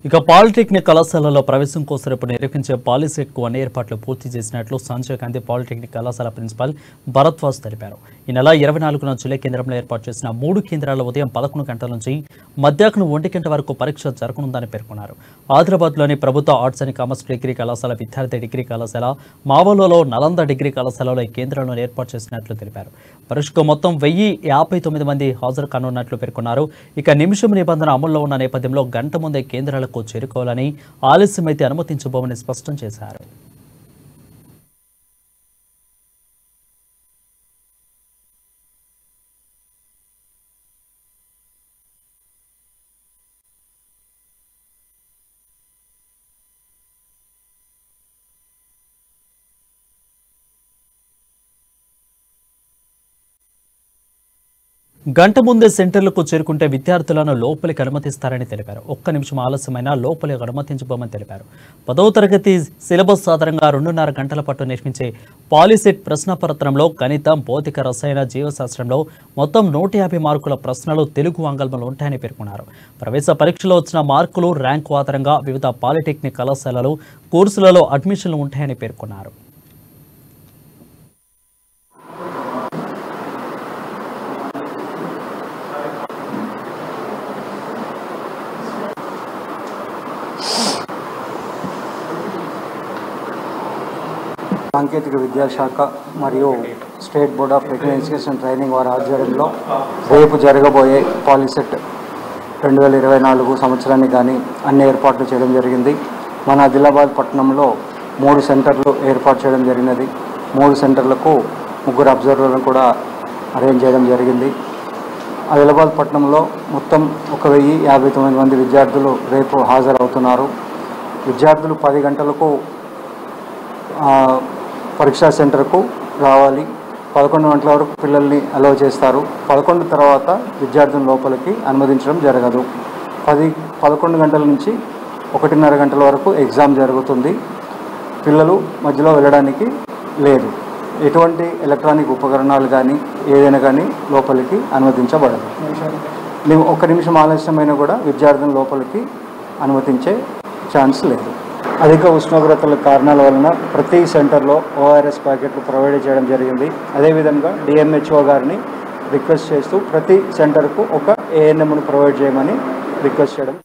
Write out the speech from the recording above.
ఇక పాలిటెక్నిక్ కళాశాలలో ప్రవేశం కోసం ఇప్పుడు నిర్వహించే పాలిసెట్కు అన్ని ఏర్పాట్లు పూర్తి చేసినట్లు సంజయ్ గాంధీ పాలిటెక్నిక్ కళాశాల ప్రిన్సిపాల్ భరద్వాజ్ తెలిపారు. ఈ నెల 24న జిల్లా కేంద్రంలో ఏర్పాటు చేసిన 3 కేంద్రాల్లో ఉదయం 11 గంటల నుంచి మధ్యాహ్నం 1 గంట వరకు పరీక్ష జరగనుందని పేర్కొన్నారు. ఆదిలాబాద్లోని ప్రభుత్వ ఆర్ట్స్ అండ్ కామర్స్ డిగ్రీ కళాశాల, విద్యార్థి డిగ్రీ కళాశాల, మావోలలో నలంద డిగ్రీ కళాశాలలో ఈ కేంద్రాలను ఏర్పాటు చేసినట్లు తెలిపారు. పరీక్షకు మొత్తం 1059 మంది హాజరు కానున్నట్లు పేర్కొన్నారు. ఇక నిమిషం నిబంధన అమల్లో ఉన్న నేపథ్యంలో గంట ముందే కేంద్రాలకు చేరుకోవాలని, ఆలస్యమైతే అనుమతించబోమని స్పష్టం చేశారు. గంట ముందే సెంటర్లకు చేరుకుంటే విద్యార్థులను లోపలికి అనుమతిస్తారని తెలిపారు. 1 నిమిషం ఆలస్యమైనా లోపలికి అనుమతించబోమని తెలిపారు. 10వ తరగతి సిలబస్ ఆధారంగా 2.5 గంటల పాటు నిర్మించే పాలిసెట్ ప్రశ్నపత్రంలో గణితం, భౌతిక, రసాయన, జీవశాస్త్రంలో మొత్తం 150 మార్కుల ప్రశ్నలు తెలుగు, ఆంగ్లంలో ఉంటాయని పేర్కొన్నారు. ప్రవేశ పరీక్షలో వచ్చిన మార్కులు, ర్యాంకు ఆధారంగా వివిధ పాలిటెక్నిక్ కళాశాలలు, కోర్సులలో అడ్మిషన్లు ఉంటాయని పేర్కొన్నారు. సాంకేతిక విద్యాశాఖ మరియు state board of technical education training వారి ఆధ్వర్యంలో రేపు జరగబోయే పాలిసెట్ 2024 సంవత్సరానికి కానీ అన్ని ఏర్పాట్లు చేయడం జరిగింది. మన ఆదిలాబాద్ పట్టణంలో 3 సెంటర్లు ఏర్పాటు చేయడం జరిగినది. 3 సెంటర్లకు 3 అబ్జర్వర్లను కూడా అరేంజ్ చేయడం జరిగింది. ఆదిలాబాద్ పట్టణంలో మొత్తం 1059 మంది విద్యార్థులు రేపు హాజరవుతున్నారు. విద్యార్థులు 10 గంటలకు పరీక్షా సెంటర్కు రావాలి. 11 గంటల వరకు పిల్లల్ని అలౌ చేస్తారు. 11 తర్వాత విద్యార్థుల లోపలికి అనుమతించడం జరగదు. 11 గంటల నుంచి 1:30 గంటల వరకు ఎగ్జామ్ జరుగుతుంది. పిల్లలు మధ్యలో వెళ్ళడానికి లేదు. ఎటువంటి ఎలక్ట్రానిక్ ఉపకరణాలు కానీ ఏదైనా కానీ లోపలికి అనుమతించబడదు. 1 నిమిషం ఆలస్యమైనా కూడా విద్యార్థుల లోపలికి అనుమతించే ఛాన్స్ లేదు. అధిక ఉష్ణోగ్రతల కారణాల వలన ప్రతి సెంటర్లో ORS ప్యాకెట్లు ప్రొవైడ్ చేయడం జరిగింది. అదేవిధంగా DMHO గారిని రిక్వెస్ట్ చేస్తూ ప్రతి సెంటర్కు ఒక ANMను ప్రొవైడ్ చేయమని రిక్వెస్ట్ చేయడం